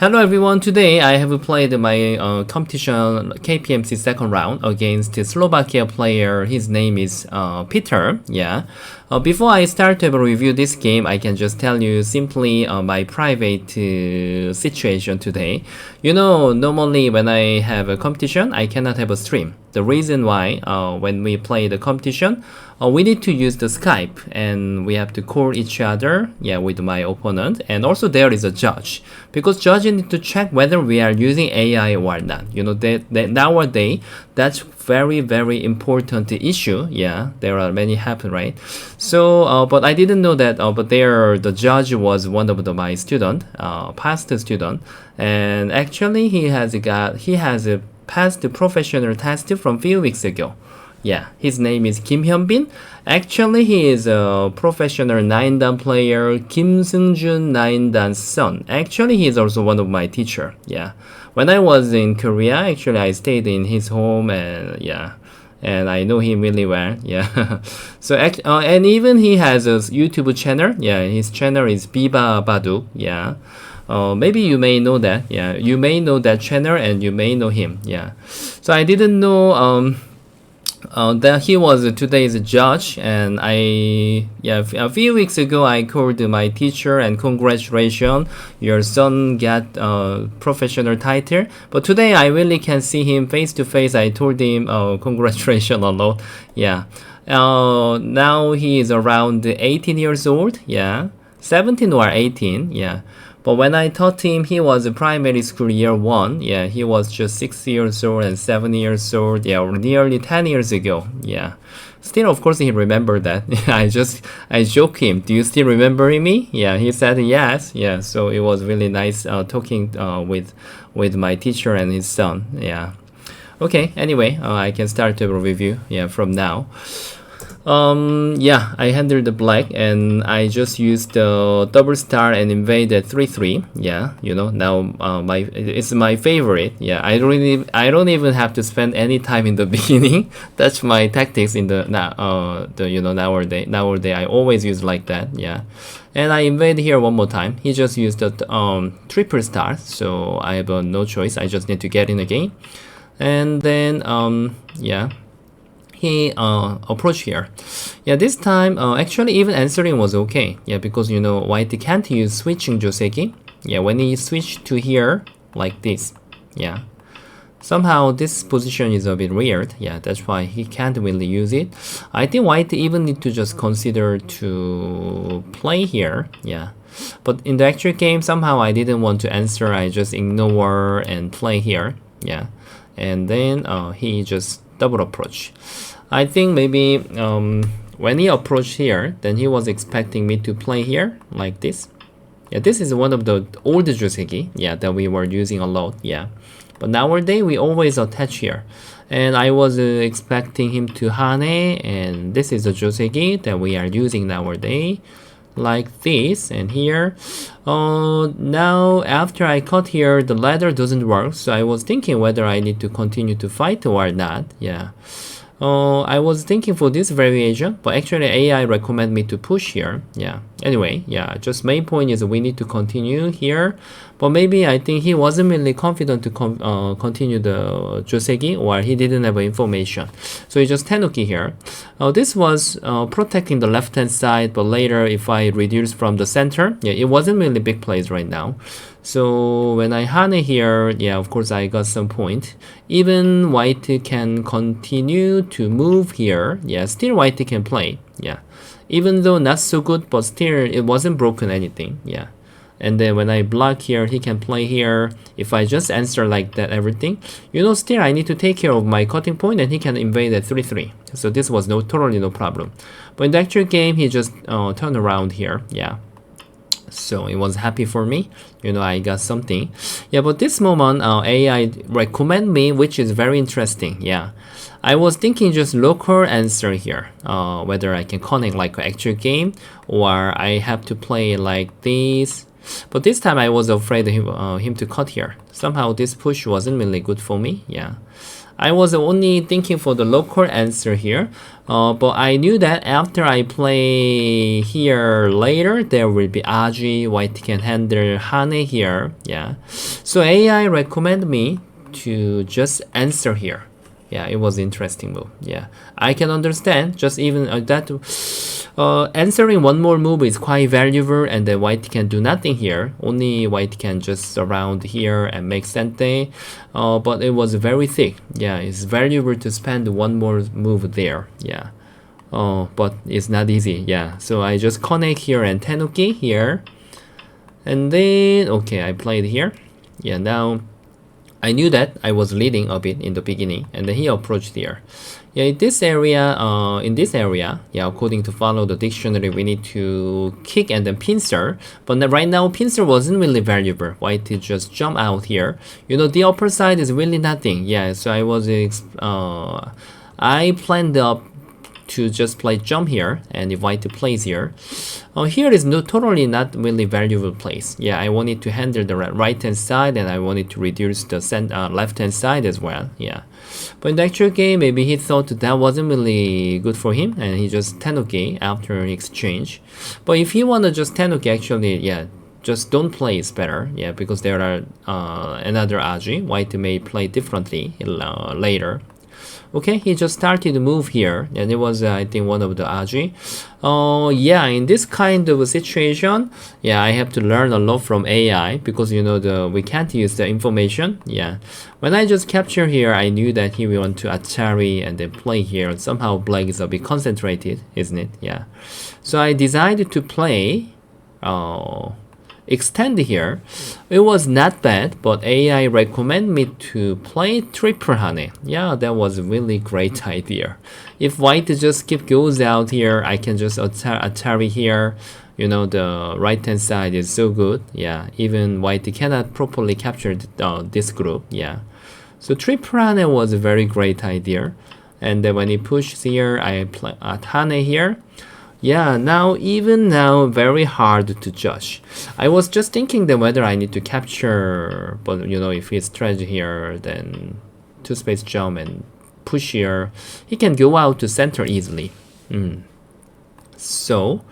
Hello everyone, today I have played my competition K.P.M.C second round against the Slovakia player. His name is Peter. Yeah. Before I start to review this game, I can just tell you simply my private situation today. You know, normally when I have a competition, I cannot have a stream. The reason why, when we play the competition, we need to use the Skype and we have to call each other, yeah, with my opponent. And also there is a judge, because judge need to check whether we are using AI or not. You know, that nowadays that's very important issue. Yeah, there are many happen, right? So, but I didn't know that. But there, the judge was one of my student, past student, and actually he has passed the professional test from few weeks ago. Yeah, his name is Kim Actually, he is a professional 9-dan player, Kim Seung-jun 9-dan's son. Actually, he is also one of my teacher. Yeah, when I was in Korea, actually I stayed in his home, and yeah, and I know him really well. Yeah, so and even he has a YouTube channel. Yeah, his channel is Biba Baduk. Yeah. Maybe you may know that. Yeah, you may know that channel and you may know him. Yeah, so I didn't know that he was today's judge, and a few weeks ago I called my teacher and congratulations, your son got professional title. But today I really can see him face to face. I told him congratulations a lot. Yeah, now he is around 18 years old. Yeah, 17 or 18. Yeah. But when I taught him, he was primary school year 1. Yeah, he was just 6 years old and 7 years old. Yeah, nearly 10 years ago. Yeah. Still, of course, he remembered that. I joke him. Do you still remember me? Yeah, he said yes. Yeah, so it was really nice talking with my teacher and his son. Yeah. Okay. Anyway, I can start the review. Yeah, from now. Yeah, I handled the black and I just used the double star and invaded 3-3. Yeah, you know, now it's my favorite. Yeah, I don't even have to spend any time in the beginning. That's my tactics in the nowadays I always use like that. Yeah, and I invade here one more time. He just used the triple star, so I have no choice. I just need to get in the game, and then yeah, he approached here. Yeah, this time actually even answering was okay. Yeah, because you know white can't use switching joseki. Yeah, when he switched to here like this, yeah, somehow this position is a bit weird. Yeah, that's why he can't really use it. I think white even need to just consider to play here. Yeah, but in the actual game somehow I didn't want to answer. I just ignore and play here. Yeah, and then he just double approach. I think maybe when he approached here, then he was expecting me to play here like this. Yeah, this is one of the old joseki, yeah, that we were using a lot. Yeah, but nowadays we always attach here, and I was expecting him to hane, and this is a joseki that we are using nowadays like this. And here now after I cut here, the ladder doesn't work, so I was thinking whether I need to continue to fight or not. Yeah, I was thinking for this variation, but actually AI recommend me to push here. Yeah, anyway, yeah, just main point is we need to continue here, but maybe I think he wasn't really confident to continue the joseki, or he didn't have information, so he just tenuki here. This was protecting the left hand side, but later if I reduce from the center, yeah, it wasn't really big plays right now. So when I hane here, yeah, of course I got some point. Even white can continue to move here. Yeah, still white can play. Yeah, even though not so good, but still it wasn't broken anything. Yeah, and then when I block here, he can play here. If I just answer like that, everything, you know, still I need to take care of my cutting point, and he can invade at 3-3. So this was totally no problem. But in the actual game, he just turned around here. Yeah. So it was happy for me, you know, I got something. Yeah, but this moment AI recommend me, which is very interesting. Yeah, I was thinking just local answer here, whether I can connect like an actual game, or I have to play like this. But this time I was afraid of him to cut here. Somehow this push wasn't really good for me. Yeah, I was only thinking for the local answer here, but I knew that after I play here later, there will be Aji, white can handle Hane here. Yeah, so AI recommend me to just answer here. Yeah, it was interesting move. Yeah, I can understand. Just even that answering one more move is quite valuable, and then white can do nothing here. Only white can just surround here and make sente. But it was very thick. Yeah, it's valuable to spend one more move there. Yeah. But it's not easy. Yeah. So I just connect here and tenuki here, and then okay, I played here. Yeah. Now I knew that I was leading a bit in the beginning, and then he approached here. Yeah, in this area, yeah, according to follow the dictionary, we need to kick and then pincer. But right now, pincer wasn't really valuable. White to just jump out here. You know, the upper side is really nothing. Yeah, so I planned up to just play jump here, and if white plays here, here is totally not really valuable place. Yeah, I wanted to handle the right hand side, and I wanted to reduce the left hand side as well. Yeah, but in the actual game, maybe he thought that wasn't really good for him, and he just tenuki after exchange. But if he wanna just tenuki, actually, yeah, just don't play is better. Yeah, because there are another aji. White may play differently later. Okay, he just started to move here, and it was I think one of the aji. Yeah, in this kind of a situation, yeah, I have to learn a lot from AI, because you know we can't use the information. Yeah, when I just capture here, I knew that he will want to Atari and then play here. Somehow black is a bit concentrated, isn't it? Yeah, so I decided to play extend here. It was not bad, but AI recommend me to play triple hane. Yeah, that was a really great idea. If white just goes out here, I can just Atari here. You know, the right hand side is so good. Yeah, even white cannot properly capture this group. Yeah, so triple hane was a very great idea. And then when he pushes here, I play at hane here. Yeah, even now, very hard to judge. I was just thinking that whether I need to capture, but you know, if he's strategy here, then two space jump and push here, he can go out to center easily. So,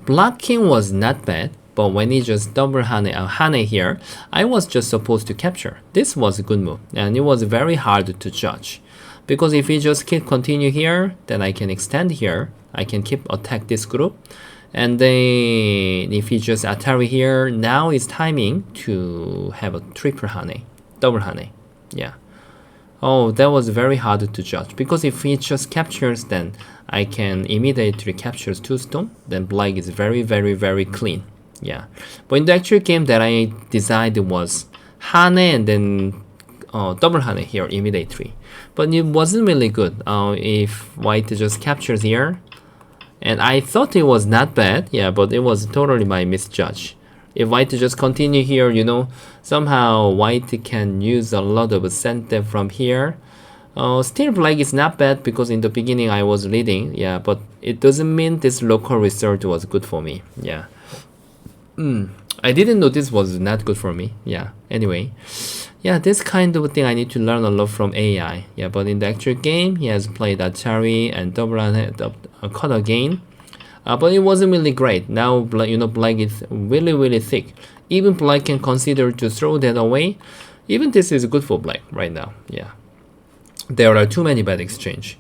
blocking was not bad, but when he just double hane here, I was just supposed to capture. This was a good move, and it was very hard to judge. Because if he just continue here, then I can extend here. I can keep attack this group. And then if he just Atari here, now is timing to have a triple hane, double hane. Yeah. Oh, that was very hard to judge. Because if he just captures, then I can immediately capture two stone. Then black is very, very, very clean. Yeah. But in the actual game that I decided was hane and then double hane here immediately. But it wasn't really good. If white just captures here, and I thought it was not bad, yeah, but it was totally my misjudge. If white just continue here, you know, somehow white can use a lot of center from here. Still black is not bad, because in the beginning I was leading, yeah, but it doesn't mean this local result was good for me, yeah. I didn't know this was not good for me, yeah, anyway. Yeah, this kind of thing I need to learn a lot from AI. Yeah, but in the actual game, he has played Atari and double cut again. But it wasn't really great. Now, you know, black is really, really thick. Even black can consider to throw that away. Even this is good for black right now. Yeah, there are too many bad exchange.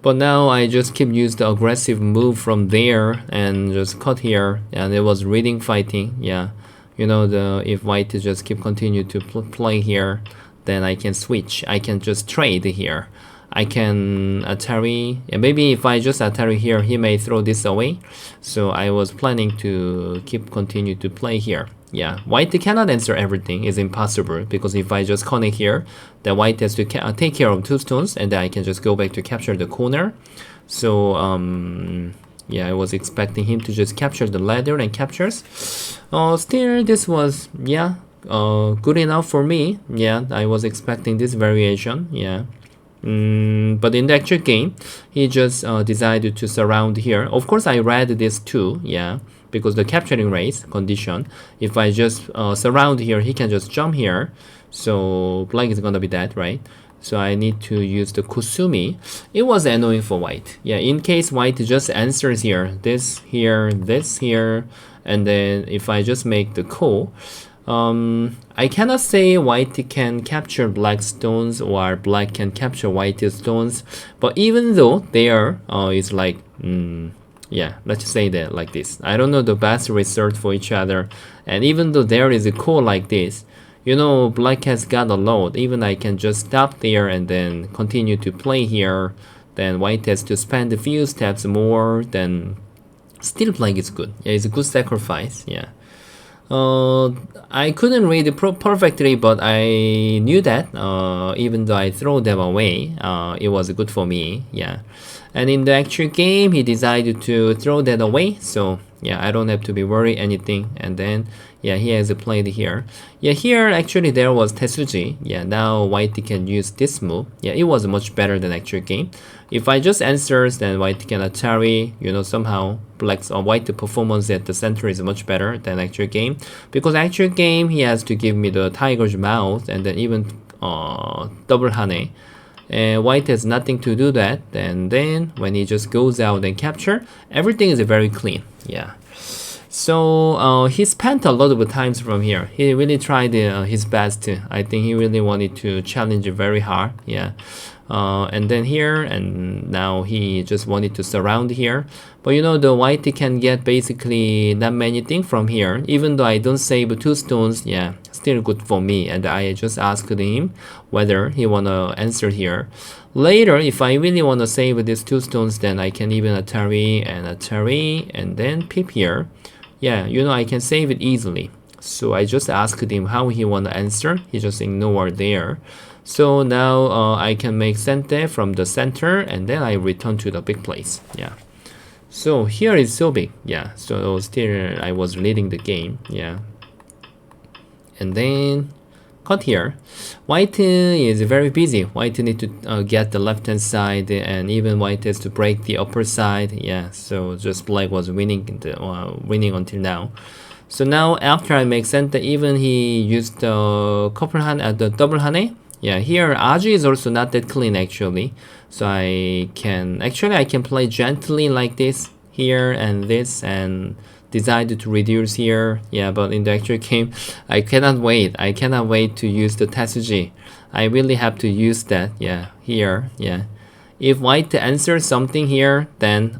But now I just keep use the aggressive move from there and just cut here. And it was reading fighting. Yeah. You know, if white just continue to play here, then I can switch. I can just trade here. I can Atari, and maybe if I just Atari here, he may throw this away. So I was planning to continue to play here. Yeah, white cannot answer everything. It's impossible, because if I just connect here, then white has to take care of two stones, and then I can just go back to capture the corner. So yeah, I was expecting him to just capture the ladder and captures. Still, this was, yeah, good enough for me. Yeah, I was expecting this variation. Yeah. But in the actual game, he just decided to surround here. Of course, I read this too. Yeah. because the capturing race condition, if I just surround here, he can just jump here, so black is gonna be dead, right? So I need to use the Kusumi. It was annoying for white. Yeah, in case white just answers here, this here, and then if I just make the ko, I cannot say white can capture black stones or black can capture white stones, but even though there is like, yeah, let's say that like this. I don't know the best result for each other, and even though there is a ko like this, you know, black has got a load. Even I can just stop there and then continue to play here. Then white has to spend a few steps more. Then still black is good. Yeah, it's a good sacrifice. Yeah. I couldn't read it perfectly, but I knew that even though I throw them away, it was good for me. Yeah. And in the actual game, he decided to throw that away. So yeah, I don't have to be worried anything. And then yeah, he has played here. Yeah, here actually there was Tesuji. Yeah, now white can use this move. Yeah, it was much better than actual game. If I just answers, then white can Atari. You know, somehow black's or white performance at the center is much better than actual game, because actual game he has to give me the tiger's mouth and then even double hane. And white has nothing to do that, and then when he just goes out and capture, everything is very clean. Yeah. So he spent a lot of times from here. He really tried his best. I think he really wanted to challenge it very hard. Yeah. And then here, and now he just wanted to surround here. But you know, the white can get basically not many things from here. Even though I don't save 2 stones, yeah, still good for me. And I just asked him whether he wanna answer here. Later, if I really wanna save these 2 stones, then I can even Atari and then pip here. Yeah, you know, I can save it easily. So I just asked him how he wanna answer. He just ignored there. So now I can make sente from the center, and then I return to the big place. Yeah. So here is so big. Yeah. So still I was leading the game. Yeah. And then cut here. White is very busy. White need to get the left hand side, and even white has to break the upper side. Yeah. So just black was winning winning until now. So now after I make sente, even he used the the double hane. Yeah, here Aji is also not that clean actually. So I can play gently like this here and this, and decided to reduce here. Yeah, but in the actual game, I cannot wait. I cannot wait to use the Tesuji. I really have to use that. Yeah, here. Yeah. If white answers something here, then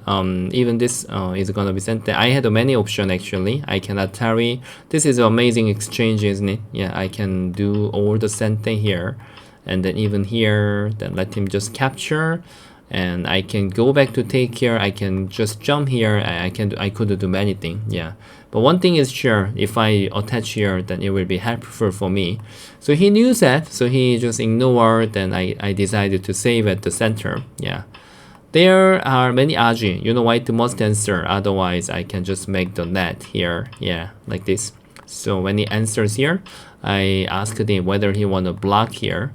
even this is gonna be sent. I had many options actually. I can Atari. This is an amazing exchange, isn't it? Yeah, I can do all the sente here, and then even here, then let him just capture, and I can go back to take care. I can just jump here. I could do many things. Yeah. But one thing is sure, if I attach here, then it will be helpful for me. So he knew that, so he just ignored, then I decided to save at the center. Yeah. There are many aji. You know, white must answer, otherwise I can just make the net here. Yeah, like this. So when he answers here, I asked him whether he want to block here.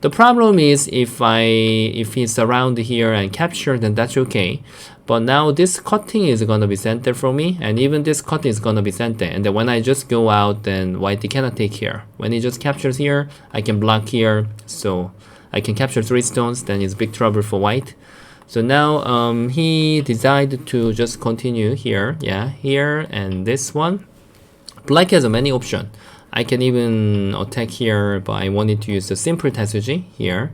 The problem is if he surround here and capture, then that's okay. But now this cutting is gonna be center for me, and even this cutting is gonna be center. And then when I just go out, then white cannot take here. When he just captures here, I can block here, so I can capture 3 stones. Then it's big trouble for white. So now he decided to just continue here. Yeah, here and this one. Black has many options. I can even attack here, but I wanted to use the simple Tesuji here.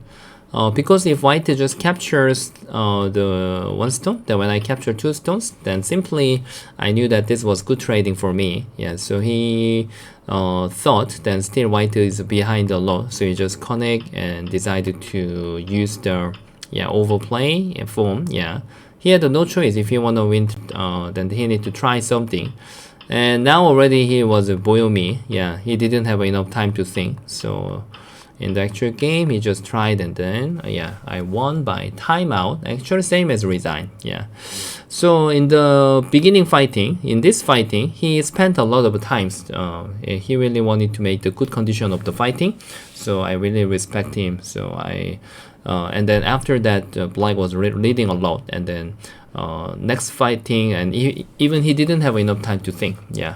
Because if white just captures the 1 stone, then when I capture 2 stones, then simply I knew that this was good trading for me. Yeah, so he thought then still white is behind a lot, so he just connect and decided to use the overplay form. Yeah, he had no choice. If he want to win, then he need to try something. And now already he was Boyomi. Yeah, he didn't have enough time to think. So in the actual game, he just tried, and then yeah, I won by timeout. Actually, same as resign. Yeah. So in the beginning fighting, in this fighting, he spent a lot of times. He really wanted to make the good condition of the fighting. So I really respect him. So and then after that, black was leading a lot, and then next fighting, and even he didn't have enough time to think. Yeah.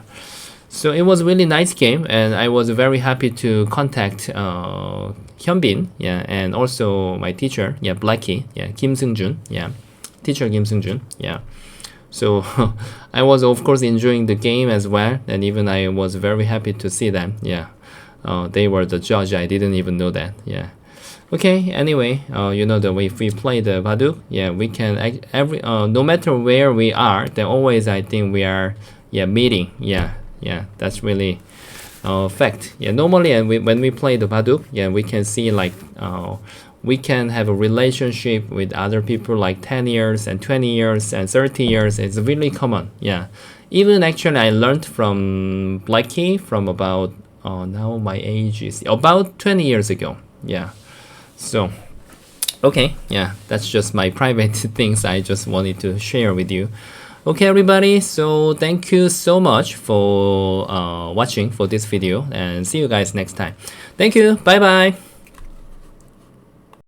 So it was a really nice game, and I was very happy to contact Hyunbin, yeah, and also my teacher, yeah, Blackie, yeah, Kim Seung-jun, yeah, teacher Kim Seung-jun, yeah. So I was of course enjoying the game as well, and even I was very happy to see them, yeah. They were the judge. I didn't even know that, yeah. Okay, anyway, you know, the way if we play the Baduk, yeah, we can no matter where we are, then always I think we are, yeah, meeting, yeah. Yeah, that's really fact. Yeah, normally and when we play the Baduk, yeah, we can see like we can have a relationship with other people like 10 years and 20 years and 30 years. It's really common. Yeah, even actually I learned from Blackie from about now my age is about 20 years ago. Yeah, so okay, yeah, that's just my private things I just wanted to share with you. Okay, everybody, so thank you so much for watching for this video, and see you guys next time. Thank you. Bye bye.